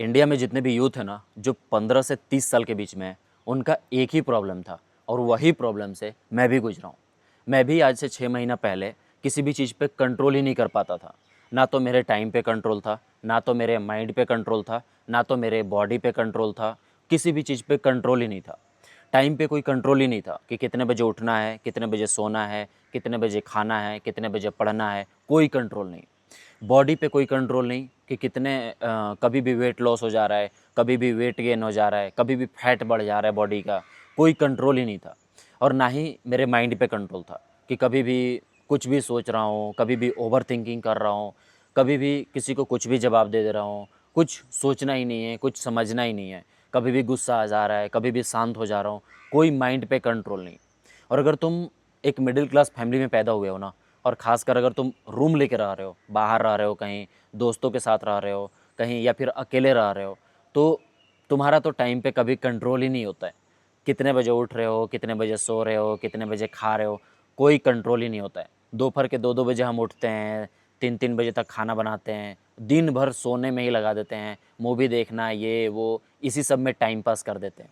India में जितने भी यूथ है ना, जो 15 से 30 साल के बीच में है, उनका एक ही प्रॉब्लम था और वही प्रॉब्लम से मैं भी गुजरा हूँ। मैं भी आज से 6 महीना पहले किसी भी चीज़ पे कंट्रोल ही नहीं कर पाता था। ना तो मेरे टाइम पे कंट्रोल था, ना तो मेरे माइंड पे कंट्रोल था, ना तो मेरे बॉडी पे कंट्रोल था, किसी भी चीज़ पे कंट्रोल ही नहीं था। टाइम पे कोई कंट्रोल ही नहीं था कि कितने बजे उठना है, कितने बजे सोना है, कितने बजे खाना है, कितने बजे पढ़ना है, कोई कंट्रोल नहीं। बॉडी पे कोई कंट्रोल नहीं कि कितने कभी भी वेट लॉस हो जा रहा है, कभी भी वेट गेन हो जा रहा है, कभी भी फैट बढ़ जा रहा है बॉडी का, कोई कंट्रोल ही नहीं था। और ना ही मेरे माइंड पे कंट्रोल था कि कभी भी कुछ भी सोच रहा हूँ, कभी भी ओवर थिंकिंग कर रहा हूँ, कभी भी किसी को कुछ भी जवाब दे दे रहा हूँ, कुछ सोचना ही नहीं है, कुछ समझना ही नहीं है, कभी भी गुस्सा आ जा रहा है, कभी भी शांत हो जा रहा हूँ, कोई माइंड पे कंट्रोल नहीं। और अगर तुम एक मिडिल क्लास फैमिली में पैदा हुए हो ना, और ख़ासकर अगर तुम रूम लेके रह रहे हो, बाहर रह रहे हो, कहीं दोस्तों के साथ रह रहे हो, कहीं या फिर अकेले रह रहे हो, तो तुम्हारा तो टाइम पे कभी कंट्रोल ही नहीं होता है। कितने बजे उठ रहे हो, कितने बजे सो रहे हो, कितने बजे खा रहे हो, कोई कंट्रोल ही नहीं होता है। दोपहर के 2-2 बजे हम उठते हैं, 3-3 बजे तक खाना बनाते हैं, दिन भर सोने में ही लगा देते हैं, मूवी देखना ये वो, इसी सब में टाइम पास कर देते हैं।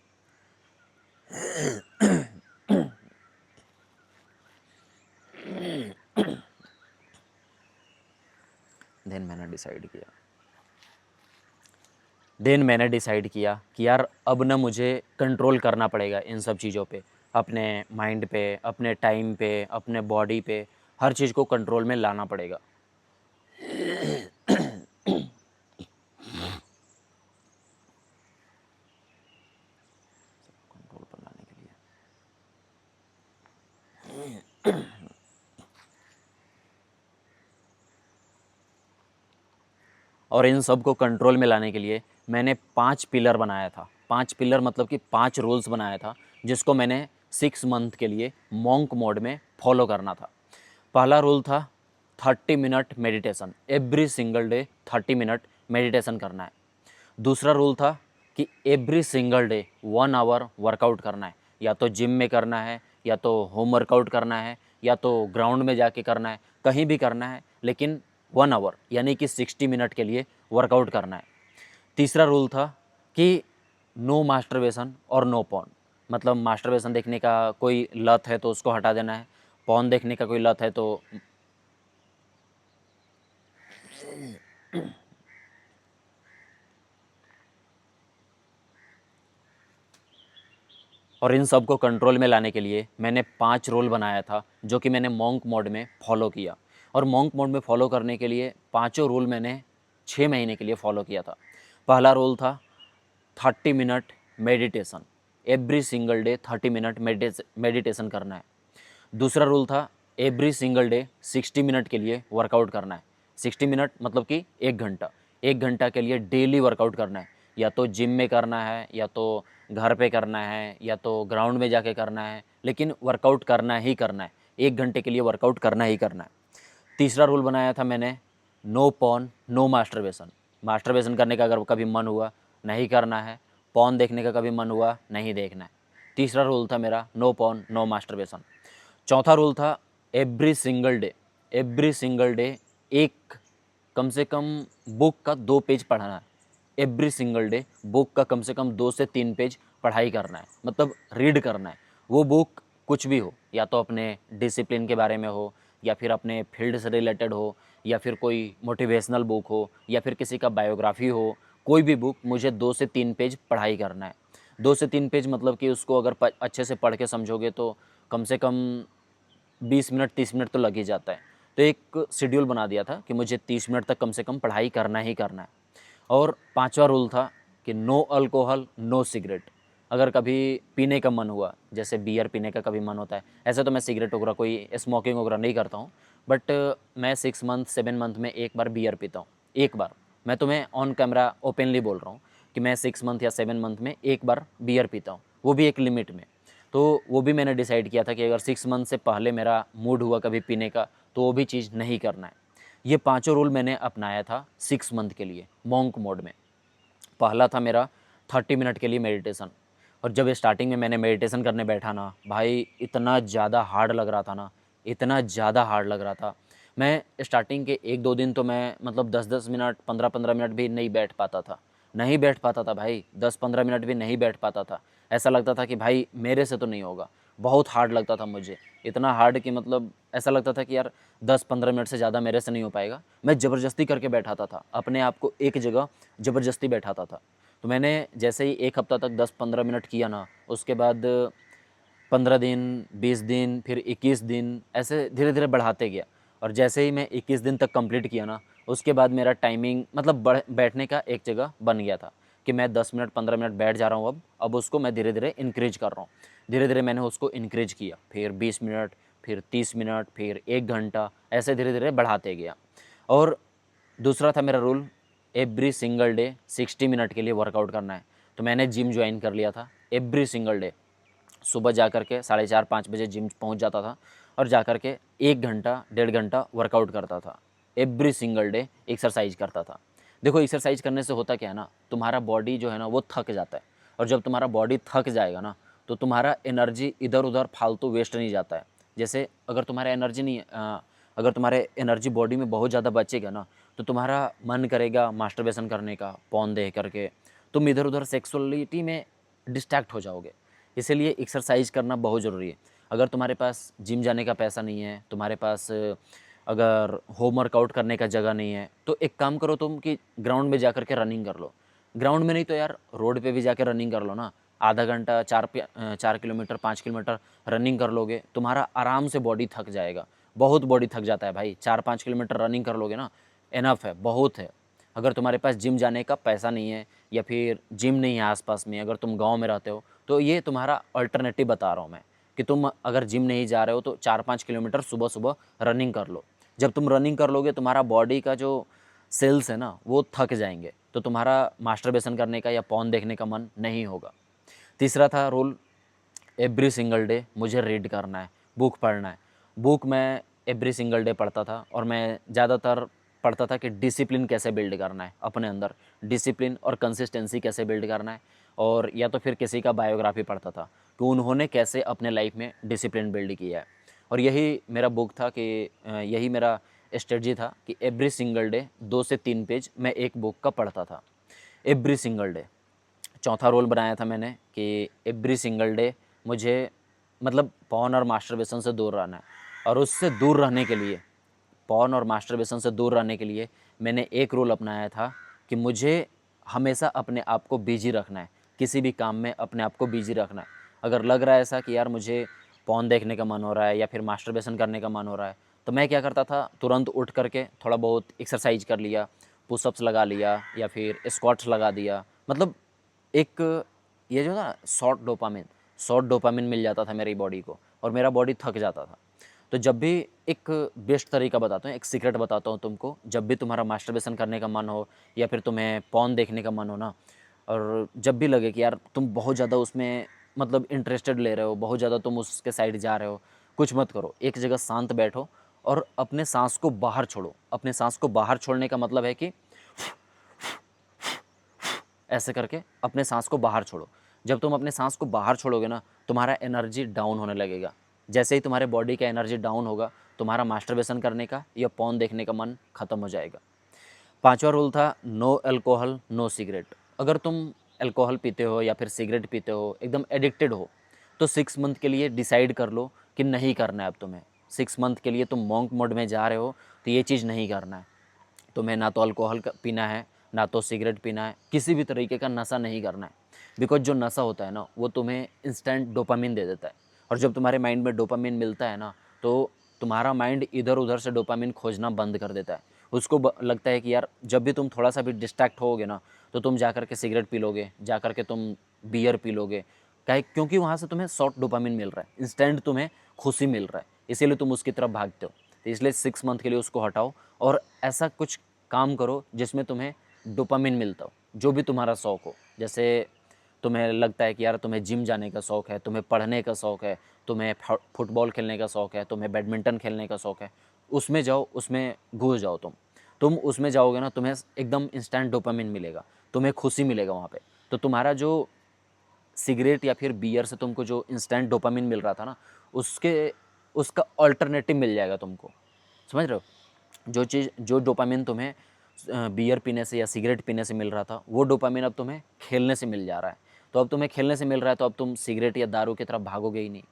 देन मैंने डिसाइड किया देन मैंने डिसाइड किया कि यार अब ना मुझे कंट्रोल करना पड़ेगा इन सब चीज़ों पे, अपने माइंड पे, अपने टाइम पे, अपने बॉडी पे, हर चीज़ को कंट्रोल में लाना पड़ेगा। कंट्रोल पर लाने के लिए और इन सब को कंट्रोल में लाने के लिए मैंने 5 पिलर बनाया था। 5 पिलर मतलब कि 5 रूल्स बनाया था, जिसको मैंने 6 मंथ के लिए मॉन्क मोड में फॉलो करना था। पहला रूल था 30 minute meditation, every single day 30 minute meditation करना है। दूसरा रूल था कि every single day 1 hour workout करना है, या तो जिम में करना है, या तो होम वर्कआउट करना है, या तो ग्राउंड में जाके करना है, कहीं भी करना है, लेकिन 1 आवर यानी कि 60 मिनट के लिए वर्कआउट करना है। तीसरा रूल था कि नो मास्टरबेशन और नो पॉर्न, मतलब मास्टरबेशन देखने का कोई लत है तो उसको हटा देना है, पॉर्न देखने का कोई लत है तो। और इन सब को कंट्रोल में लाने के लिए मैंने 5 रूल बनाया था, जो कि मैंने मॉन्क मोड में फॉलो किया। और मॉन्क मोड में फॉलो करने के लिए पाँचों रूल मैंने 6 महीने के लिए फॉलो किया था। पहला रूल था 30 minute meditation, every single day 30 minute meditation करना है। दूसरा रूल था एवरी सिंगल डे 60 मिनट के लिए वर्कआउट करना है। 60 मिनट मतलब कि 1 घंटा, 1 घंटा के लिए डेली वर्कआउट करना है, या तो जिम में करना है, या तो घर पे करना है, या तो ग्राउंड में जाके करना है, लेकिन वर्कआउट करना ही करना है। 1 घंटे के लिए वर्कआउट करना ही करना है। तीसरा रूल बनाया था मैंने, no porn no masturbation. Masturbation करने का अगर कभी मन हुआ, नहीं करना है। पॉर्न देखने का कभी मन हुआ, नहीं देखना है। तीसरा रूल था मेरा नो पॉर्न नो मास्टरबेशन। चौथा रूल था एवरी सिंगल डे एक कम से कम बुक का 2 पेज पढ़ना है। एवरी सिंगल डे बुक का कम से कम 2 से 3 पेज पढ़ाई करना है, मतलब रीड करना है। वो बुक कुछ भी हो, या तो अपने डिसिप्लिन के बारे में हो, या फिर अपने फील्ड से रिलेटेड हो, या फिर कोई मोटिवेशनल बुक हो, या फिर किसी का बायोग्राफी हो, कोई भी बुक मुझे 2 से 3 पेज पढ़ाई करना है। 2 से 3 पेज मतलब कि उसको अगर अच्छे से पढ़ के समझोगे तो कम से कम 20 मिनट 30 मिनट तो लग ही जाता है। तो एक शेड्यूल बना दिया था कि मुझे 30 मिनट तक कम से कम पढ़ाई करना ही करना है। और पांचवा रूल था कि नो अल्कोहल नो सिगरेट। अगर कभी पीने का मन हुआ, जैसे बियर पीने का कभी मन होता है, ऐसे तो मैं सिगरेट वगैरह कोई स्मोकिंग वगैरह नहीं करता हूँ, बट मैं 6 मंथ 7 मंथ में एक बार बियर पीता हूँ। एक बार, मैं तुम्हें ऑन कैमरा ओपनली बोल रहा हूँ कि मैं 6 मंथ या 7 मंथ में एक बार बियर पीता हूँ, वो भी एक लिमिट में। तो वो भी मैंने डिसाइड किया था कि अगर 6 मंथ से पहले मेरा मूड हुआ कभी पीने का, तो वो भी चीज़ नहीं करना है। ये पांचों रूल मैंने अपनाया था 6 मंथ के लिए मॉन्क मोड में। पहला था मेरा 30 मिनट के लिए मेडिटेशन। और जब स्टार्टिंग में मैंने मेडिटेशन करने बैठा ना भाई, इतना ज़्यादा हार्ड लग रहा था ना, इतना ज़्यादा हार्ड लग रहा था। मैं स्टार्टिंग के 1-2 दिन तो मैं मतलब 10-10 मिनट 15-15 मिनट भी नहीं बैठ पाता था। नहीं बैठ पाता था भाई, 10-15 मिनट भी नहीं बैठ पाता था। ऐसा लगता था कि भाई मेरे से तो नहीं होगा, बहुत हार्ड लगता था मुझे, इतना हार्ड कि मतलब ऐसा लगता था कि यार 10-15 मिनट से ज़्यादा मेरे से नहीं हो पाएगा। मैं ज़बरदस्ती करके बैठाता था, अपने आप को एक जगह ज़बरदस्ती बैठाता था। तो मैंने जैसे ही 1 हफ्ता तक 10-15 मिनट किया ना, उसके बाद 15 दिन, 20 दिन, फिर 21 दिन, ऐसे धीरे-धीरे बढ़ाते गया। और जैसे ही मैं 21 दिन तक कंप्लीट किया ना, उसके बाद मेरा टाइमिंग मतलब बैठने का एक जगह बन गया था कि मैं 10 मिनट, 15 मिनट बैठ जा रहा हूँ अब उसको मैं धीरे-धीरे इंक्रीज़ कर रहा हूँ। धीरे-धीरे मैंने उसको इंक्रीज़ किया, फिर 20 मिनट, फिर 30 मिनट, फिर 1 घंटा, ऐसे धीरे-धीरे बढ़ाते गया। और दूसरा था मेरा rule, every single day 60 minute के लिए वर्कआउट करना है। तो मैंने जिम जॉइन कर लिया था, एवरी सिंगल डे। सुबह जा कर के 4:30-5 बजे जिम पहुंच जाता था और जा कर के 1 घंटा 1.5 घंटा वर्कआउट करता था। एवरी सिंगल डे एक्सरसाइज करता था। देखो एक्सरसाइज करने से होता क्या है ना, तुम्हारा बॉडी जो है ना वो थक जाता है। और जब तुम्हारा बॉडी थक जाएगा ना, तो तुम्हारा एनर्जी इधर उधर फालतू वेस्ट नहीं जाता है। जैसे अगर तुम्हारा एनर्जी नहीं अगर तुम्हारे एनर्जी बॉडी में बहुत ज़्यादा बचेगा ना, तो तुम्हारा मन करेगा मास्टरबेशन करने का, पॉर्न देख करके तुम इधर उधर सेक्सुअलिटी में डिस्ट्रैक्ट हो जाओगे। इसीलिए एक्सरसाइज करना बहुत ज़रूरी है। अगर तुम्हारे पास जिम जाने का पैसा नहीं है, तुम्हारे पास अगर होम वर्कआउट करने का जगह नहीं है, तो एक काम करो तुम कि ग्राउंड में जा कर के रनिंग कर लो। ग्राउंड में नहीं तो यार रोड पे भी जाके रनिंग कर लो ना। आधा घंटा 4 किलोमीटर 5 किलोमीटर रनिंग कर लोगे, तुम्हारा आराम से बॉडी थक जाएगा। बहुत बॉडी थक जाता है भाई, 4-5 किलोमीटर रनिंग कर लोगे ना, इनफ है, बहुत है। अगर तुम्हारे पास जिम जाने का पैसा नहीं है या फिर जिम नहीं है आसपास में, अगर तुम गांव में रहते हो, तो ये तुम्हारा अल्टरनेटिव बता रहा हूँ मैं कि तुम अगर जिम नहीं जा रहे हो तो 4-5 किलोमीटर सुबह सुबह रनिंग कर लो। जब तुम रनिंग कर लोगे, तुम्हारा बॉडी का जो सेल्स है ना वो थक जाएंगे, तो तुम्हारा मास्टरबेशन करने का या पॉर्न देखने का मन नहीं होगा। तीसरा था रूल, एवरी सिंगल डे मुझे रीड करना है, बुक पढ़ना है। बुक मैं एवरी सिंगल डे पढ़ता था और मैं ज़्यादातर पढ़ता था कि डिसिप्लिन कैसे बिल्ड करना है अपने अंदर, डिसिप्लिन और कंसिस्टेंसी कैसे बिल्ड करना है। और या तो फिर किसी का बायोग्राफी पढ़ता था कि उन्होंने कैसे अपने लाइफ में डिसिप्लिन बिल्ड किया है। और यही मेरा बुक था कि यही मेरा स्ट्रेटजी था कि एवरी सिंगल डे 2 से 3 पेज मैं एक बुक का पढ़ता था, एवरी सिंगल डे। चौथा रोल बनाया था मैंने कि एवरी सिंगल डे मुझे मतलब पॉर्न और मास्टरबेशन से दूर रहना है। और उससे दूर रहने के लिए, पॉर्न और मास्टरबेशन से दूर रहने के लिए मैंने एक रूल अपनाया था कि मुझे हमेशा अपने आप को बिजी रखना है, किसी भी काम में अपने आप को बिजी रखना है। अगर लग रहा है ऐसा कि यार मुझे पॉर्न देखने का मन हो रहा है या फिर मास्टरबेशन करने का मन हो रहा है, तो मैं क्या करता था, तुरंत उठ करके थोड़ा बहुत एक्सरसाइज कर लिया, पुशअप्स लगा लिया या फिर स्क्वाट्स लगा दिया। मतलब एक ये जो ना शॉर्ट डोपामिन मिल जाता था मेरी बॉडी को और मेरा बॉडी थक जाता था। तो जब भी, एक बेस्ट तरीका बताता हूँ, एक सीक्रेट बताता हूँ तुमको, जब भी तुम्हारा मास्टरबेशन करने का मन हो या फिर तुम्हें पॉर्न देखने का मन हो ना, और जब भी लगे कि यार तुम बहुत ज़्यादा उसमें मतलब इंटरेस्टेड ले रहे हो, बहुत ज़्यादा तुम उसके साइड जा रहे हो, कुछ मत करो, एक जगह शांत बैठो और अपने सांस को बाहर छोड़ो। अपने सांस को बाहर छोड़ने का मतलब है कि ऐसे करके अपने सांस को बाहर छोड़ो। जब तुम अपने सांस को बाहर छोड़ोगे ना, तुम्हारा एनर्जी डाउन होने लगेगा। जैसे ही तुम्हारे बॉडी का एनर्जी डाउन होगा, तुम्हारा मास्टरबेशन करने का या पॉर्न देखने का मन खत्म हो जाएगा। पांचवा रूल था, नो अल्कोहल नो सिगरेट। अगर तुम अल्कोहल पीते हो या फिर सिगरेट पीते हो, एकदम एडिक्टेड हो, तो 6 मंथ के लिए डिसाइड कर लो कि नहीं करना है अब तुम्हें। 6 मंथ के लिए तुम मॉन्क मोड में जा रहे हो, तो ये चीज़ नहीं करना है तुम्हें। ना तो अल्कोहल पीना है, ना तो सिगरेट पीना है, किसी भी तरीके का नशा नहीं करना है। बिकॉज जो नशा होता है ना, वो तुम्हें इंस्टेंट डोपामिन दे देता है। और जब तुम्हारे माइंड में डोपामिन मिलता है ना, तो तुम्हारा माइंड इधर उधर से डोपामिन खोजना बंद कर देता है। उसको लगता है कि यार जब भी तुम थोड़ा सा भी डिस्ट्रैक्ट होगे ना, तो तुम जा कर के सिगरेट पी लोगे, जा कर के तुम बियर पी लोगे। काहे, क्योंकि वहाँ से तुम्हें शॉर्ट डोपामिन मिल रहा है, इंस्टेंट तुम्हें खुशी मिल रहा है, इसीलिए तुम उसकी तरफ भागते हो। तो इसलिए 6 मंथ के लिए उसको हटाओ और ऐसा कुछ काम करो जिसमें तुम्हें डोपामिन मिलता हो, जो भी तुम्हारा शौक़ हो। जैसे तुम्हें लगता है कि यार तुम्हें जिम जाने का शौक़ है, तुम्हें पढ़ने का शौक़ है, तुम्हें फुटबॉल खेलने का शौक़ है, तुम्हें बैडमिंटन खेलने का शौक़ है, उसमें जाओ, उसमें घुस जाओ। तुम उसमें जाओगे ना, तुम्हें एकदम इंस्टेंट डोपामिन मिलेगा, तुम्हें खुशी मिलेगा वहाँ पे। तो तुम्हारा जो सिगरेट या फिर बियर से तुमको जो इंस्टेंट डोपामिन मिल रहा था ना, उसके उसका अल्टरनेटिव मिल जाएगा तुमको। समझ रहे हो? जो चीज़, जो डोपामिन तुम्हें बियर पीने से या सिगरेट पीने से मिल रहा था, वो डोपामिन अब तुम्हें खेलने से मिल जा रहा है। तो अब तुम्हें खेलने से मिल रहा है, तो अब तुम सिगरेट या दारू की तरफ भागोगे ही नहीं।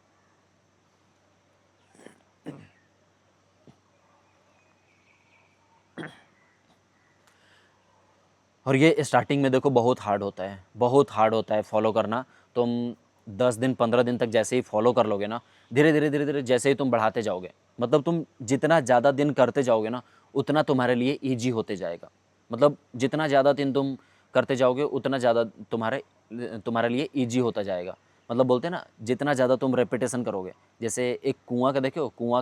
और ये स्टार्टिंग में देखो बहुत हार्ड होता है, बहुत हार्ड होता है फॉलो करना। तुम 10 दिन 15 दिन तक जैसे ही फॉलो कर लोगे ना, धीरे धीरे धीरे धीरे जैसे ही तुम बढ़ाते जाओगे, मतलब तुम जितना ज़्यादा दिन करते जाओगे ना, उतना तुम्हारे लिए ईजी होते जाएगा। मतलब जितना ज़्यादा दिन तुम करते जाओगे, उतना ज़्यादा तुम्हारे तुम्हारे लिए ईजी होता जाएगा। मतलब बोलते हैं ना, जितना ज़्यादा तुम रेपिटेशन करोगे, जैसे एक कुआं का देखो, कुआं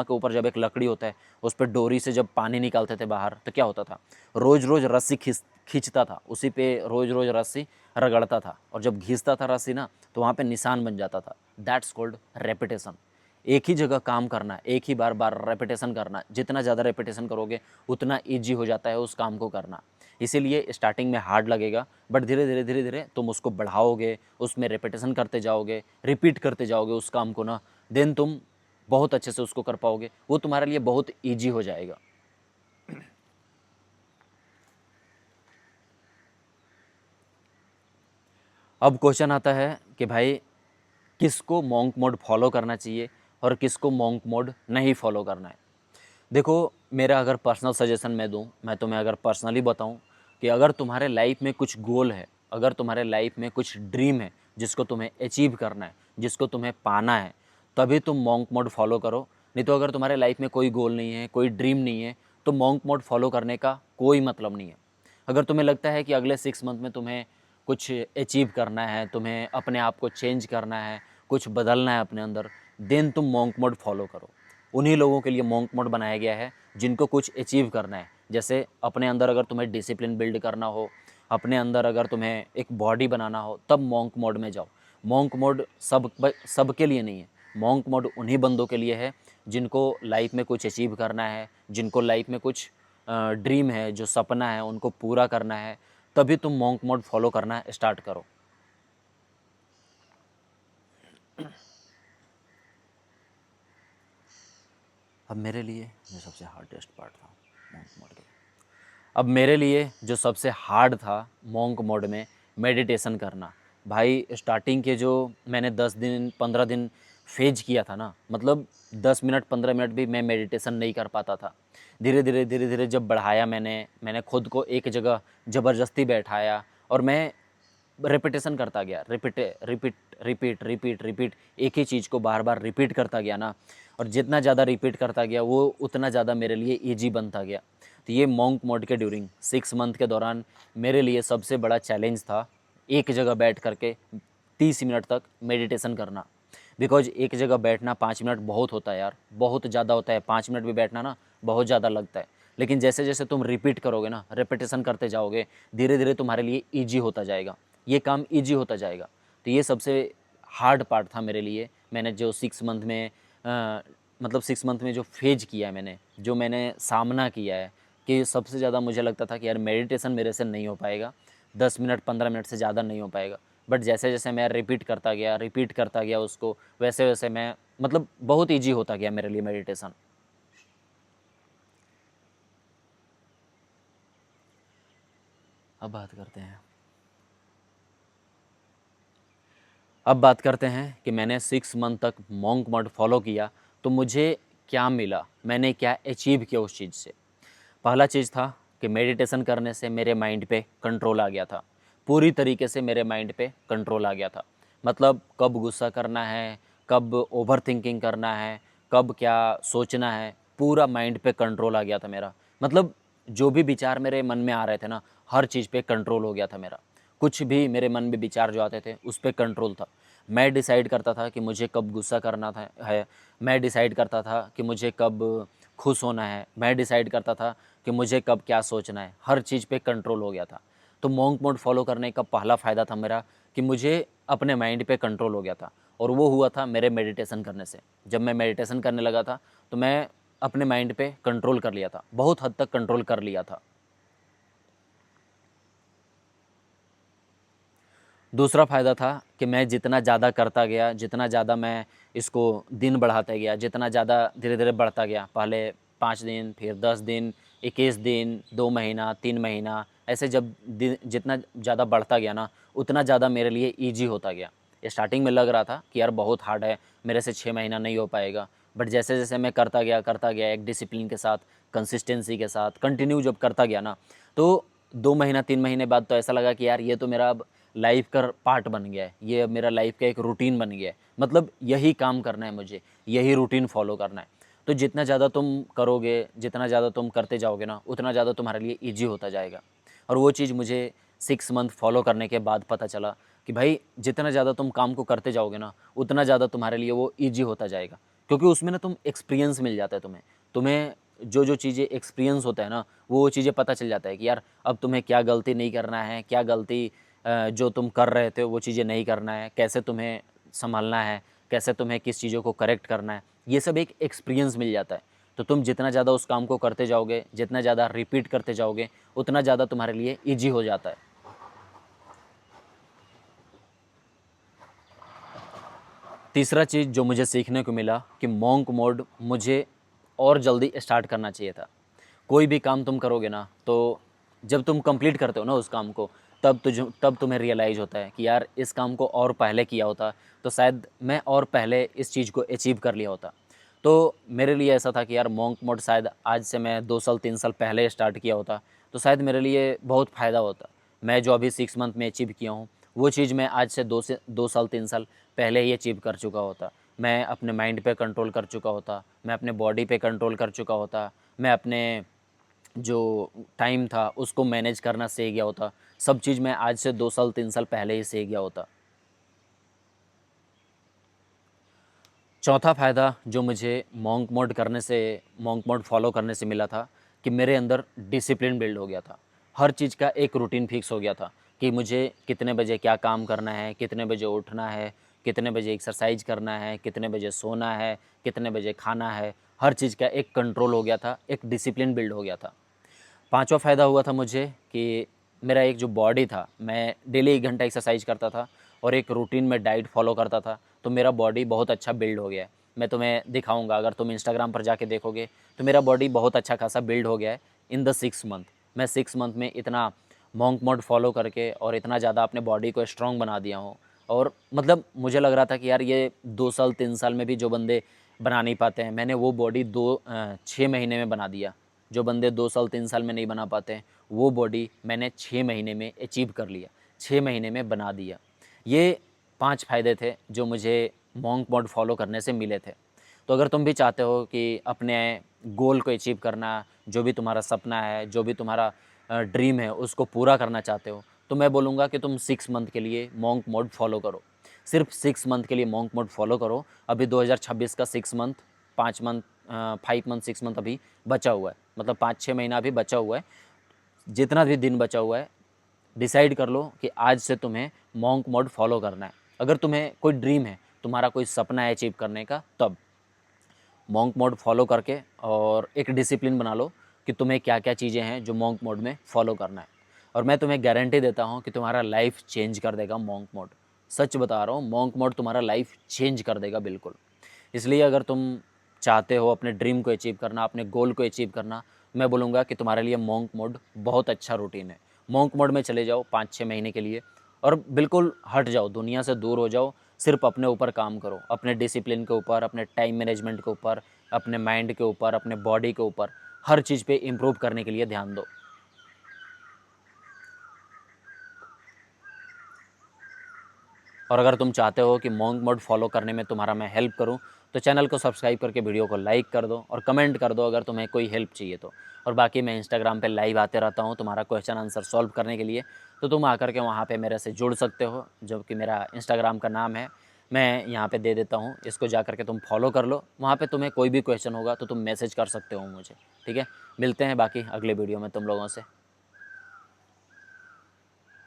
के ऊपर जब एक लकड़ी होता है, उस पर डोरी से जब पानी निकालते थे बाहर, तो क्या होता था, रोज़ रोज़ रस्सी खींचता था, उसी पे रोज़ रोज़ रस्सी रगड़ता था, और जब घिसता था रस्सी ना, तो वहाँ पे निशान बन जाता था। That's called repetition. एक ही जगह काम करना, एक ही बार बार रेपिटेशन करना, जितना ज़्यादा रेपिटेशन करोगे उतना ईजी हो जाता है उस काम को करना। इसीलिए स्टार्टिंग में हार्ड लगेगा, बट धीरे धीरे धीरे धीरे तुम उसको बढ़ाओगे, उसमें रेपिटेशन करते जाओगे, रिपीट करते जाओगे उस काम को ना, देन तुम बहुत अच्छे से उसको कर पाओगे, वो तुम्हारे लिए बहुत ईजी हो जाएगा। अब क्वेश्चन आता है कि भाई किसको मॉन्क मोड फॉलो करना चाहिए और किसको मॉन्क मोड नहीं फॉलो करना है। देखो, मेरा अगर पर्सनल सजेशन मैं दूं, मैं तुम्हें अगर पर्सनली बताऊं कि अगर तुम्हारे लाइफ में कुछ गोल है, अगर तुम्हारे लाइफ में कुछ ड्रीम है जिसको तुम्हें अचीव करना है, जिसको तुम्हें पाना है, तभी तुम मॉन्क मोड फॉलो करो। नहीं तो अगर तुम्हारे लाइफ में कोई गोल नहीं है, कोई ड्रीम नहीं है, तो मॉन्क मोड फॉलो करने का कोई मतलब नहीं है। अगर तुम्हें लगता है कि अगले 6 मंथ में तुम्हें कुछ अचीव करना है, तुम्हें अपने आप को चेंज करना है, कुछ बदलना है अपने अंदर, देन तुम मॉन्क मोड फॉलो करो। उन्हीं लोगों के लिए मॉन्क मोड बनाया गया है जिनको कुछ अचीव करना है। जैसे अपने अंदर अगर तुम्हें डिसिप्लिन बिल्ड करना हो, अपने अंदर अगर तुम्हें एक बॉडी बनाना हो, तब मॉन्क मोड में जाओ। मॉन्क मोड सबके लिए नहीं है। मॉन्क मोड उन्हीं बंदों के लिए है जिनको लाइफ में कुछ अचीव करना है, जिनको लाइफ में कुछ ड्रीम है, जो सपना है उनको पूरा करना है, तभी तुम मॉन्क मोड फॉलो करना स्टार्ट करो। अब मेरे लिए जो सबसे हार्डेस्ट पार्ट था मॉन्क मोड के, अब मेरे लिए जो सबसे हार्ड था मॉन्क मोड में, मेडिटेशन करना। भाई स्टार्टिंग के जो मैंने 10 दिन 15 दिन फेज किया था ना, मतलब 10 मिनट 15 मिनट भी मैं मेडिटेशन नहीं कर पाता था। धीरे धीरे जब बढ़ाया, मैंने खुद को एक जगह ज़बरदस्ती बैठाया, और मैं रिपीटेशन करता गया, repeat repeat repeat repeat repeat, एक ही चीज़ को बार बार रिपीट करता गया ना, और जितना ज़्यादा रिपीट करता गया वो उतना ज़्यादा मेरे लिए ईजी बनता गया। तो ये मॉन्क मोड के ड्यूरिंग 6 मंथ के दौरान मेरे लिए सबसे बड़ा चैलेंज था, एक जगह बैठ करके 30 मिनट तक मेडिटेशन करना। बिकॉज एक जगह बैठना 5 मिनट बहुत होता है यार, बहुत ज़्यादा होता है। 5 मिनट भी बैठना ना बहुत ज़्यादा लगता है, लेकिन जैसे जैसे तुम रिपीट करोगे ना, रेपिटेशन करते जाओगे, धीरे धीरे तुम्हारे लिए ईजी होता जाएगा, ये काम ईजी होता जाएगा। तो ये सबसे हार्ड पार्ट था मेरे लिए। मैंने जो 6 मंथ में मतलब 6 मंथ में जो फेज किया है, मैंने सामना किया है, कि सबसे ज़्यादा मुझे लगता था कि यार मेडिटेशन मेरे से नहीं हो पाएगा, 10 मिनट 15 मिनट से ज़्यादा नहीं हो पाएगा। बट जैसे जैसे मैं रिपीट करता गया उसको, वैसे वैसे मैं मतलब बहुत ईजी होता गया मेरे लिए मेडिटेशन। अब बात करते हैं अब बात करते हैं कि मैंने 6 मंथ तक मॉन्क मोड फॉलो किया, तो मुझे क्या मिला, मैंने क्या अचीव किया उस चीज़ से। पहला चीज़ था कि मेडिटेशन करने से मेरे माइंड पे कंट्रोल आ गया था, पूरी तरीके से मेरे माइंड पे कंट्रोल आ गया था। मतलब कब गुस्सा करना है, कब ओवर थिंकिंग करना है, कब क्या सोचना है, पूरा माइंड पे कंट्रोल आ गया था मेरा। मतलब जो भी विचार मेरे मन में आ रहे थे ना, हर चीज़ पे कंट्रोल हो गया था मेरा। कुछ भी मेरे मन में विचार जो आते थे उस पर कंट्रोल था। मैं डिसाइड करता था कि मुझे कब गुस्सा करना था है, मैं डिसाइड करता था कि मुझे कब खुश होना है, मैं डिसाइड करता था कि मुझे कब क्या सोचना है, हर चीज़ पे कंट्रोल हो गया था। तो मॉन्क मोड फॉलो करने का पहला फ़ायदा था मेरा कि मुझे अपने माइंड पे कंट्रोल हो गया था, और वो हुआ था मेरे मेडिटेशन करने से। जब मैं मेडिटेशन करने लगा था, तो मैं अपने माइंड पे कंट्रोल कर लिया था, बहुत हद तक कंट्रोल कर लिया था। दूसरा फ़ायदा था कि मैं जितना ज़्यादा करता गया, जितना ज़्यादा मैं इसको दिन बढ़ाता गया, जितना ज़्यादा धीरे धीरे बढ़ता गया, पहले 5 दिन, फिर 10 दिन, 21 दिन, 2 महीना, 3 महीना, ऐसे जब दिन जितना ज़्यादा बढ़ता गया ना, उतना ज़्यादा मेरे लिए ईज़ी होता गया। स्टार्टिंग में लग रहा था कि यार बहुत हार्ड है, मेरे से 6 महीना नहीं हो पाएगा। बट जैसे-जैसे मैं करता गया एक डिसिप्लिन के साथ, कंसिस्टेंसी के साथ, कंटिन्यू जब करता गया ना, तो 2 महीना, 3 महीने बाद तो ऐसा लगा कि यार ये तो मेरा अब लाइफ़ का पार्ट बन गया है, ये अब मेरा लाइफ़ का एक रूटीन बन गया है। मतलब यही काम करना है मुझे, यही रूटीन फ़ॉलो करना है। तो जितना ज़्यादा तुम करोगे, जितना ज़्यादा तुम करते जाओगे ना, उतना ज़्यादा तुम्हारे लिए ईज़ी होता जाएगा। और वो चीज़ मुझे 6 मंथ फ़ॉलो करने के बाद पता चला कि भाई जितना ज़्यादा तुम काम को करते जाओगे ना, उतना ज़्यादा तुम्हारे लिए वो ईज़ी होता जाएगा। क्योंकि उसमें ना तुम एक्सपीरियंस मिल जाता है तुम्हें। तुम्हें जो-जो चीज़ें एक्सपीरियंस होता है ना, वो चीज़ें पता चल जाता है कि यार अब तुम्हें क्या गलती नहीं करना है, क्या गलती जो तुम कर रहे थे वो चीज़ें नहीं करना है, कैसे तुम्हें सँभलना है, कैसे तुम्हें किस चीज़ों को करेक्ट करना है, ये सब एक एक्सपीरियंस मिल जाता है। तो तुम जितना ज़्यादा उस काम को करते जाओगे, जितना ज़्यादा रिपीट करते जाओगे, उतना ज़्यादा तुम्हारे लिए ईज़ी हो जाता है। तीसरा चीज़ जो मुझे सीखने को मिला कि मोंक मोड मुझे और जल्दी स्टार्ट करना चाहिए था। कोई भी काम तुम करोगे ना, तो जब तुम कंप्लीट करते हो ना उस काम को, तब तुम्हें रियलाइज़ होता है कि यार इस काम को और पहले किया होता, तो शायद मैं और पहले इस चीज़ को अचीव कर लिया होता। तो मेरे लिए ऐसा था कि यार मोंक मोड शायद आज से मैं 2 साल 3 साल पहले स्टार्ट किया होता, तो शायद मेरे लिए बहुत फ़ायदा होता। मैं जो अभी 6 मंथ में अचीव किया हूँ, वो चीज़ मैं आज से 2 साल 3 साल पहले ही अचीव कर चुका होता। मैं अपने माइंड पे कंट्रोल कर चुका होता, मैं अपने बॉडी पे कंट्रोल कर चुका होता, मैं अपने जो टाइम था उसको मैनेज करना सीख गया होता। सब चीज़ मैं आज से 2 साल 3 साल पहले ही सीख गया होता। चौथा फ़ायदा जो मुझे मोंक मोड फ़ॉलो करने से मिला था कि मेरे अंदर डिसिप्लिन बिल्ड हो गया था। हर चीज़ का एक रूटीन फ़िक्स हो गया था कि मुझे कितने बजे क्या काम करना है, कितने बजे उठना है, कितने बजे एक्सरसाइज करना है, कितने बजे सोना है, कितने बजे खाना है। हर चीज़ का एक कंट्रोल हो गया था, एक डिसिप्लिन बिल्ड हो गया था। पाँचवा फ़ायदा हुआ था मुझे कि मेरा एक जो बॉडी था, मैं डेली 1 घंटा एक्सरसाइज करता था और एक रूटीन में डाइट फ़ॉलो करता था, तो मेरा बॉडी बहुत अच्छा बिल्ड हो गया है। मैं तुम्हें दिखाऊँगा, अगर तुम इंस्टाग्राम पर जाके देखोगे, तो मेरा बॉडी बहुत अच्छा खासा बिल्ड हो गया है इन द 6 मंथ। मैं 6 मंथ में इतना मोंक मोड फ़ॉलो करके और इतना ज़्यादा अपने बॉडी को स्ट्रॉन्ग बना दिया हूँ। और मतलब मुझे लग रहा था कि यार ये 2 साल 3 साल में भी जो बंदे बना नहीं पाते हैं, मैंने वो बॉडी 6 महीने में बना दिया। जो बंदे 2 साल 3 साल में नहीं बना पाते हैं, वो बॉडी मैंने 6 महीने में अचीव कर लिया, 6 महीने में बना दिया। ये 5 फ़ायदे थे जो मुझे मोंक मोड फ़ॉलो करने से मिले थे। तो अगर तुम भी चाहते हो कि अपने गोल को अचीव करना, जो भी तुम्हारा सपना है, जो भी तुम्हारा ड्रीम है, उसको पूरा करना चाहते हो, तो मैं बोलूँगा कि तुम 6 मंथ के लिए मोंक मोड फ़ॉलो करो। सिर्फ़ 6 मंथ के लिए मोंक मोड फ़ॉलो करो। अभी 2026 का 6 मंथ, 5 मंथ 5 मंथ 6 मंथ अभी बचा हुआ है। मतलब 5-6 महीना अभी बचा हुआ है। जितना भी दिन बचा हुआ है, डिसाइड कर लो कि आज से तुम्हें मोंक मोड फ़ॉलो करना है। अगर तुम्हें कोई ड्रीम है, तुम्हारा कोई सपना है अचीव करने का, तब मोंक मोड फ़ॉलो करके और एक डिसिप्लिन बना लो कि तुम्हें क्या-क्या चीज़ें हैं जो मोंक मोड में फ़ॉलो करना है। और मैं तुम्हें गारंटी देता हूँ कि तुम्हारा लाइफ़ चेंज कर देगा मोंक मोड। सच बता रहा हूँ, मोंक मोड तुम्हारा लाइफ़ चेंज कर देगा बिल्कुल। इसलिए अगर तुम चाहते हो अपने ड्रीम को अचीव करना, अपने गोल को अचीव करना, मैं बोलूँगा कि तुम्हारे लिए मोंक मोड बहुत अच्छा रूटीन है। मोंक मोड में चले जाओ 5-6 महीने के लिए और बिल्कुल हट जाओ, दुनिया से दूर हो जाओ, सिर्फ़ अपने ऊपर काम करो, अपने डिसिप्लिन के ऊपर, अपने टाइम मैनेजमेंट के ऊपर, अपने माइंड के ऊपर, अपने बॉडी के ऊपर, हर चीज़ पे इम्प्रूव करने के लिए ध्यान दो। और अगर तुम चाहते हो कि मोंक मोड फॉलो करने में तुम्हारा मैं हेल्प करूं, तो चैनल को सब्सक्राइब करके वीडियो को लाइक कर दो और कमेंट कर दो अगर तुम्हें कोई हेल्प चाहिए तो। और बाकी मैं इंस्टाग्राम पे लाइव आते रहता हूं तुम्हारा क्वेश्चन आंसर सॉल्व करने के लिए, तो तुम आकर के वहां पे मेरे से जुड़ सकते हो, जो कि मेरा इंस्टाग्राम का नाम है। मैं यहाँ पे दे देता हूँ, इसको जा करके तुम फॉलो कर लो। वहाँ पे तुम्हें कोई भी क्वेश्चन होगा तो तुम मैसेज कर सकते हो मुझे। ठीक है, मिलते हैं बाकी अगले वीडियो में तुम लोगों से।